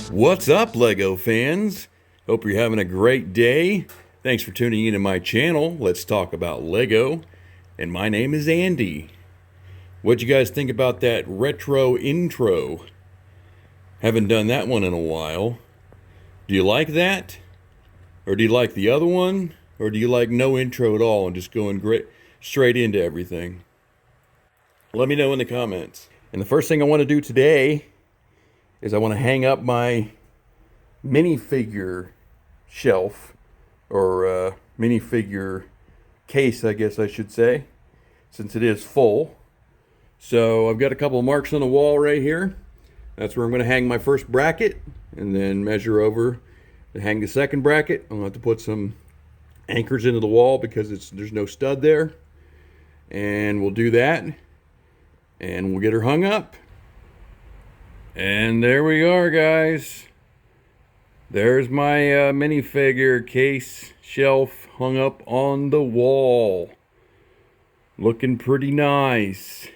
What's up, Lego fans? Hope you're having a great day. Thanks for tuning into my channel. Let's talk about Lego. And my name is Andy. What'd you guys think about that retro intro? Haven't done that one in a while. Do you like that? Or do you like the other one? Or do you like no intro at all and just going straight into everything? Let me know in the comments. And the first thing I want to do today is I want to hang up my minifigure shelf, or minifigure case, I guess I should say, since it is full. So I've got a couple of marks on the wall right here. That's where I'm going to hang my first bracket, and then measure over to hang the second bracket. I'm going to have to put some anchors into the wall because there's no stud there. And we'll do that, and we'll get her hung up. And there we are, guys. There's my minifigure case shelf hung up on the wall. Looking pretty nice.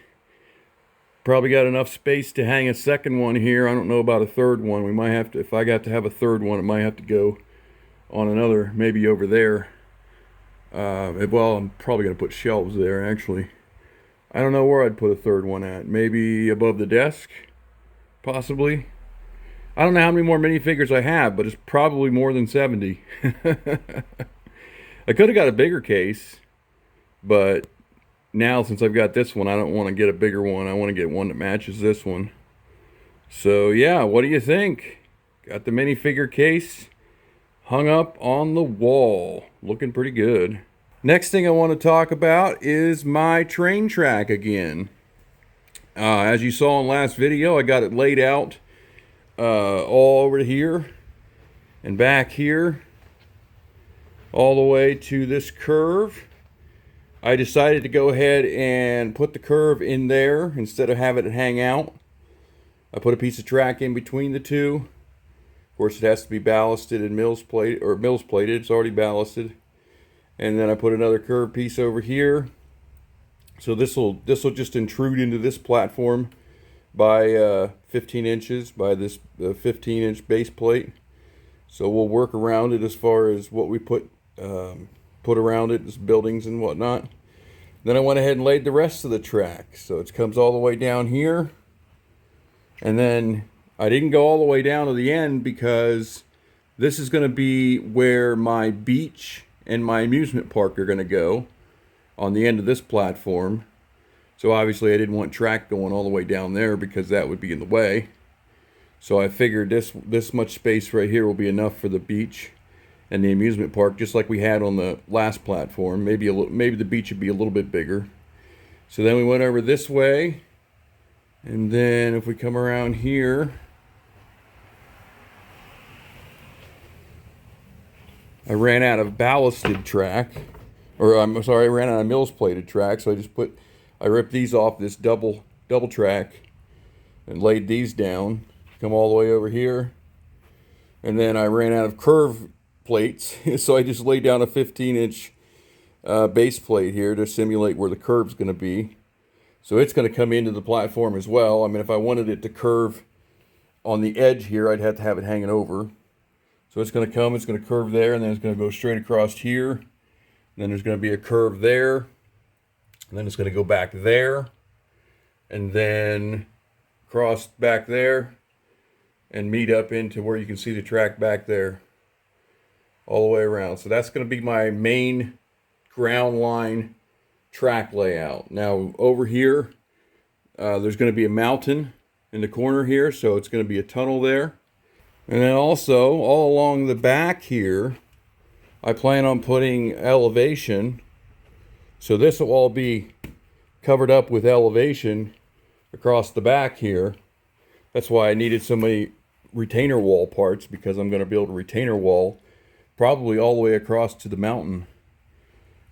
Probably got enough space to hang a second one here. I don't know about a third one. We might have to, if I got to have a third one, it might have to go on another, maybe over there. Well, I'm probably going to put shelves there, actually. I don't know where I'd put a third one at. Maybe above the desk? Possibly. I don't know how many more minifigures I have, but it's probably more than 70. I could have got a bigger case, but now since I've got this one, I don't want to get a bigger one. I want to get one that matches this one. So yeah, what do you think? Got the minifigure case hung up on the wall. Looking pretty good. Next thing I want to talk about is my train track again. As you saw in the last video, I got it laid out all over here and back here, all the way to this curve. I decided to go ahead and put the curve in there instead of having it hang out. I put a piece of track in between the two. Of course, it has to be ballasted and mills plated. It's already ballasted. And then I put another curved piece over here. So this will just intrude into this platform by 15 inches by this 15-inch base plate. So we'll work around it as far as what we put around it, as buildings and whatnot. Then I went ahead and laid the rest of the track. So it comes all the way down here. And then I didn't go all the way down to the end because this is going to be where my beach and my amusement park are going to go, on the end of this platform. So obviously I didn't want track going all the way down there because that would be in the way. So I figured this much space right here will be enough for the beach and the amusement park, just like we had on the last platform. Maybe the beach would be a little bit bigger. So then we went over this way, and then if we come around here, I ran out of ballasted track. Or I'm sorry, I ran out of mills plated track, so I ripped these off this double track and laid these down. Come all the way over here, and then I ran out of curve plates, so I just laid down a 15-inch base plate here to simulate where the curve's going to be. So it's going to come into the platform as well. I mean, if I wanted it to curve on the edge here, I'd have to have it hanging over. So it's going to curve there, and then it's going to go straight across here. Then there's going to be a curve there, and then it's going to go back there, and then cross back there, and meet up into where you can see the track back there, all the way around. So that's going to be my main ground line track layout. Now over here, there's going to be a mountain in the corner here, so it's going to be a tunnel there. And then also, all along the back here, I plan on putting elevation. So this will all be covered up with elevation across the back here. That's why I needed so many retainer wall parts, because I'm going to build a retainer wall probably all the way across to the mountain.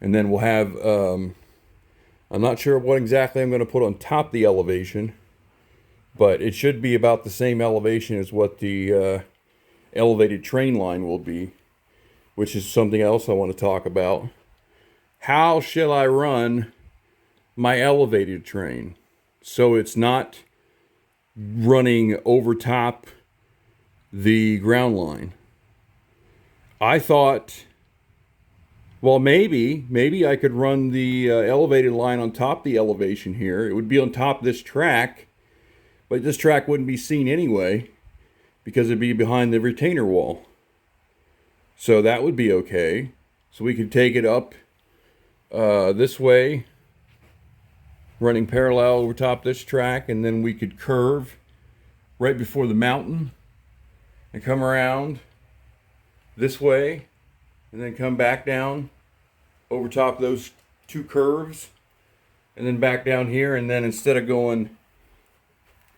And then we'll have, I'm not sure what exactly I'm going to put on top of the elevation, but it should be about the same elevation as what the elevated train line will be, which is something else I want to talk about. how shall I run my elevated train so it's not running over top the ground line? I thought, well, maybe I could run the elevated line on top of the elevation here. It would be on top of this track, but this track wouldn't be seen anyway because it'd be behind the retainer wall. So that would be okay. So we could take it up this way, running parallel over top this track, and then we could curve right before the mountain and come around this way and then come back down over top of those two curves and then back down here, and then instead of going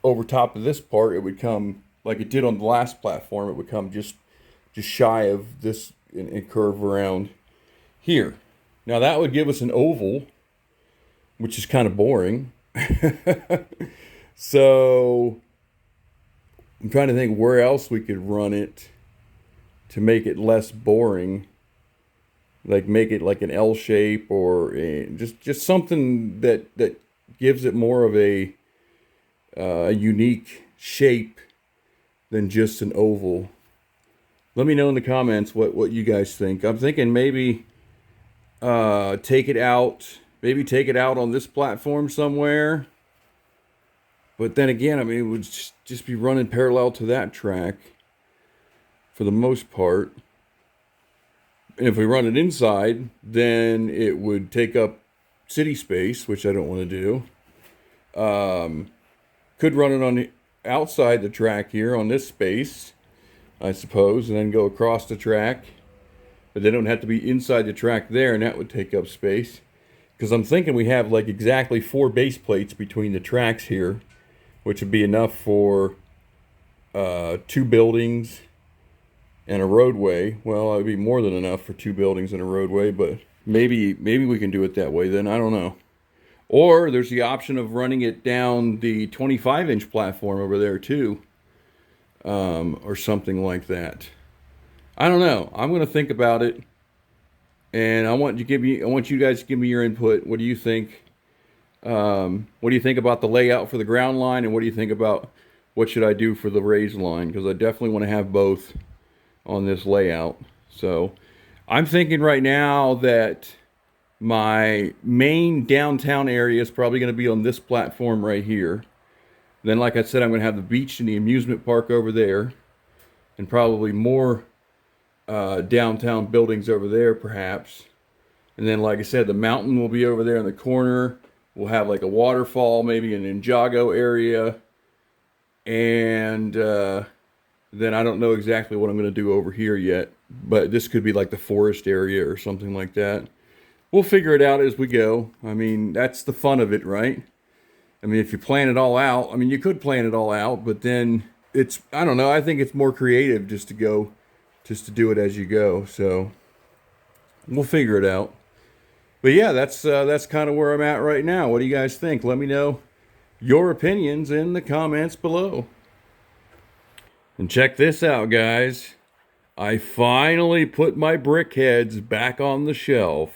over top of this part, it would come like it did on the last platform. It would come just shy of this and curve around here. Now that would give us an oval, which is kind of boring. So I'm trying to think where else we could run it to make it less boring. Like make it like an L shape, or just something that gives it more of a unique shape than just an oval. Let me know in the comments what you guys think. I'm thinking maybe take it out on this platform somewhere. But then again, I mean, it would just be running parallel to that track for the most part. And if we run it inside, then it would take up city space, which I don't want to do. Could run it on the outside the track here on this space, I suppose, and then go across the track. But they don't have to be inside the track there, and that would take up space. Because I'm thinking we have like exactly 4 base plates between the tracks here, which would be enough for 2 buildings and a roadway. Well, it would be more than enough for 2 buildings and a roadway, but maybe we can do it that way then. I don't know. Or there's the option of running it down the 25-inch platform over there too, or something like that. I don't know. I'm going to think about it, and I want you guys to give me your input. What do you think? What do you think about the layout for the ground line, and what do you think about what should I do for the raised line? Because I definitely want to have both on this layout. So I'm thinking right now that my main downtown area is probably going to be on this platform right here. Then, like I said, I'm going to have the beach and the amusement park over there, and probably more downtown buildings over there perhaps. And then, like I said, the mountain will be over there in the corner. We'll have like a waterfall, maybe an Ninjago area. And then I don't know exactly what I'm going to do over here yet. But this could be like the forest area or something like that. We'll figure it out as we go. I mean, that's the fun of it, right? I mean, if you plan it all out, I mean, you could plan it all out, but then it's, I don't know, I think it's more creative just to do it as you go. So we'll figure it out. But yeah, that's kind of where I'm at right now. What do you guys think? Let me know your opinions in the comments below. And check this out, guys. I finally put my Brickheadz back on the shelf.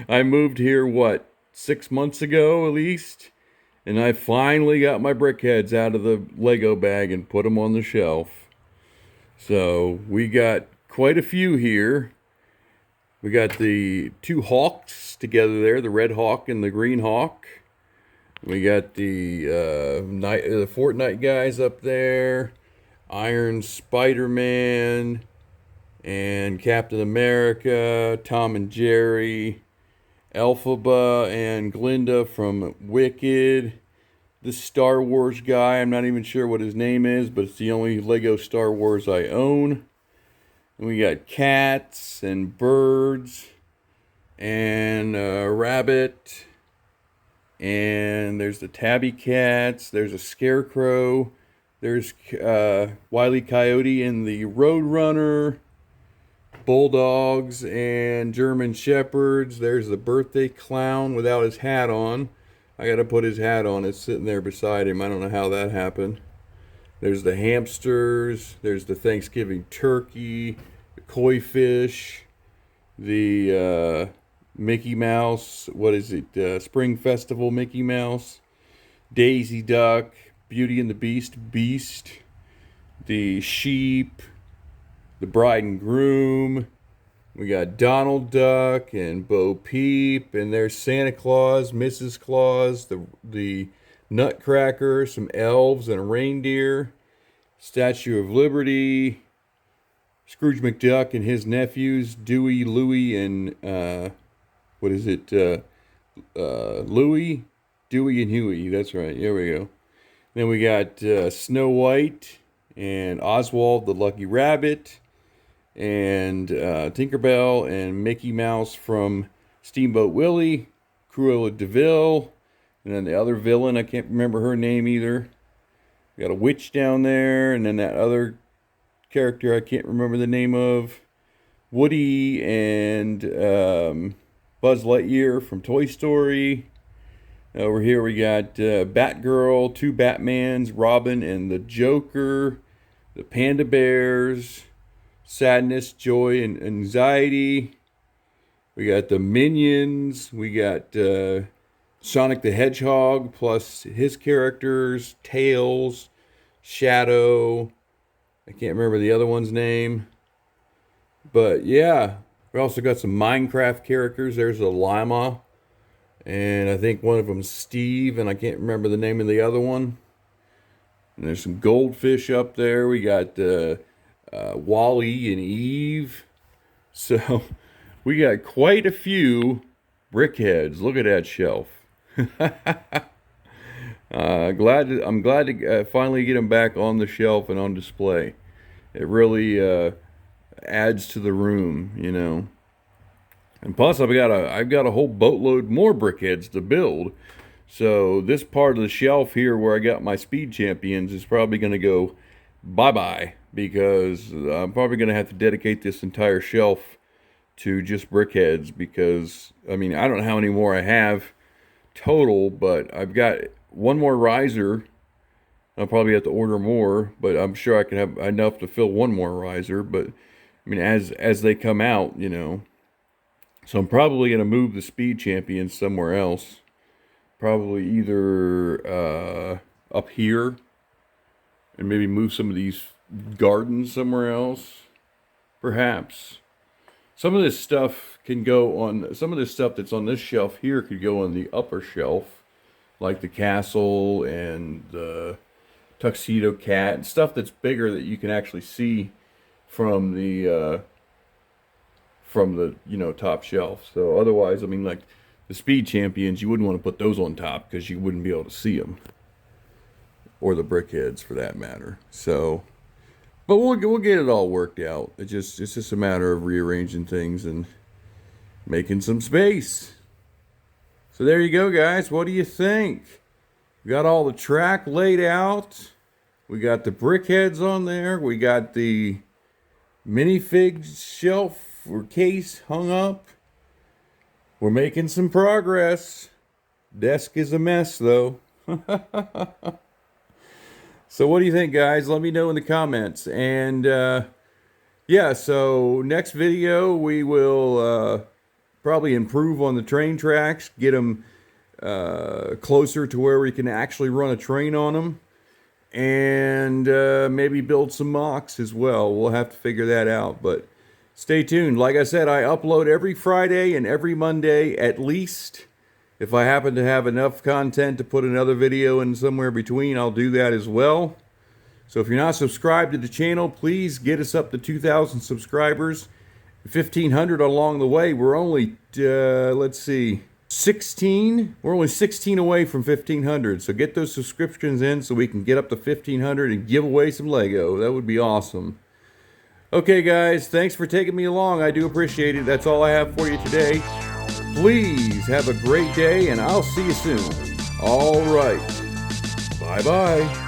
I moved here, 6 months ago at least? And I finally got my Brickheadz out of the Lego bag and put them on the shelf. So we got quite a few here. We got the 2 hawks together there, the red hawk and the green hawk. We got the Fortnite guys up there, Iron Spider-Man, and Captain America, Tom and Jerry, Elphaba and Glinda from Wicked. This Star Wars guy, I'm not even sure what his name is, but it's the only Lego Star Wars I own. And we got cats and birds and a rabbit. And there's the tabby cats. There's a scarecrow. There's Wile E. Coyote and the Roadrunner. Bulldogs and German Shepherds. There's the birthday clown without his hat on. I gotta put his hat on. It's sitting there beside him. I don't know how that happened. There's the hamsters. There's the Thanksgiving turkey, the koi fish, the Mickey Mouse, what is it, Spring Festival Mickey Mouse, Daisy Duck, Beauty and the Beast, the sheep, the bride and groom. We got Donald Duck and Bo Peep, and there's Santa Claus, Mrs. Claus, the Nutcracker, some elves and a reindeer, Statue of Liberty, Scrooge McDuck and his nephews, Dewey, Louie, and Louie, Dewey, and Huey. That's right. Here we go. Then we got Snow White and Oswald the Lucky Rabbit, and Tinkerbell and Mickey Mouse from Steamboat Willie, Cruella de Vil, and then the other villain, I can't remember her name either. We got a witch down there, and then that other character I can't remember the name of. Woody and Buzz Lightyear from Toy Story. Over here we got Batgirl, two Batmans, Robin and the Joker, the Panda Bears, Sadness, Joy, and Anxiety. We got the Minions. We got Sonic the Hedgehog plus his characters, Tails, Shadow. I can't remember the other one's name. But yeah, we also got some Minecraft characters. There's a llama, and I think one of them's Steve, and I can't remember the name of the other one. And there's some goldfish up there. We got Wally and Eve. So we got quite a few Brickheadz. Look at that shelf. I'm glad to finally get them back on the shelf and on display. It really adds to the room, you know. And plus, I've got a whole boatload more Brickheadz to build. So this part of the shelf here, where I got my Speed Champions, is probably going to go bye-bye, because I'm probably going to have to dedicate this entire shelf to just Brickheadz, because I mean, I don't know how many more I have total, but I've got one more riser. I'll probably have to order more, but I'm sure I can have enough to fill one more riser. But I mean, as they come out, you know. So I'm probably going to move the Speed Champions somewhere else. Probably either up here, and maybe move some of these gardens somewhere else. Perhaps. Some of this stuff can go on, some of this stuff that's on this shelf here could go on the upper shelf, like the castle and the tuxedo cat, and stuff that's bigger that you can actually see from the you know, top shelf. So otherwise, I mean, like the Speed Champions, you wouldn't want to put those on top because you wouldn't be able to see them, or the Brickheadz for that matter. So, but we'll get it all worked out. It's just a matter of rearranging things and making some space. So there you go, guys. What do you think? We got all the track laid out. We got the Brickheadz on there. We got the Minifig shelf or case hung up. We're making some progress. Desk is a mess, though. So what do you think, guys? Let me know in the comments. And yeah, so next video we will probably improve on the train tracks, get them closer to where we can actually run a train on them, and maybe build some mocks as well. We'll have to figure that out, but stay tuned. Like I said, I upload every Friday and every Monday at least. If I happen to have enough content to put another video in somewhere between, I'll do that as well. So if you're not subscribed to the channel, please get us up to 2,000 subscribers. 1,500 along the way. We're only, let's see, 16. We're only 16 away from 1,500. So get those subscriptions in so we can get up to 1,500 and give away some Lego. That would be awesome. Okay, guys, thanks for taking me along. I do appreciate it. That's all I have for you today. Please have a great day, and I'll see you soon. All right. Bye-bye.